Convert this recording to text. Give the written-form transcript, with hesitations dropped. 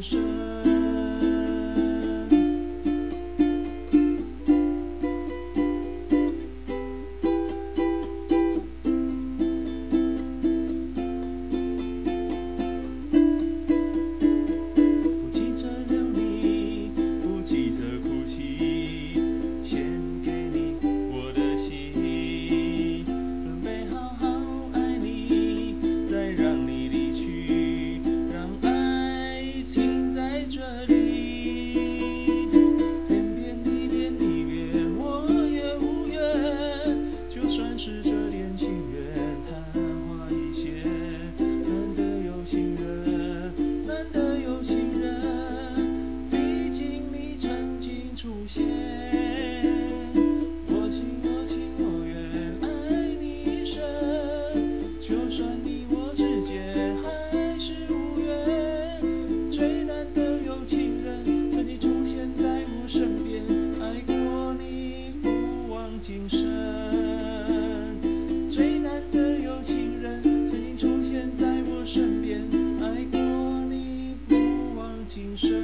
生。不急着流离，不急着哭泣，献给你我的心，准备好好爱你，再让你离去，让爱停在这里。天边地边你远，我也无缘，就算是这点情缘昙花一现，难得有情人，难得有情人，毕竟你曾经出现。我情我情我愿爱你一生，就算你我之间还是无缘，最难得有情人曾经出现在我身边，爱过你不忘今生。最难得有情人曾经出现在我身边，爱过你不忘今生。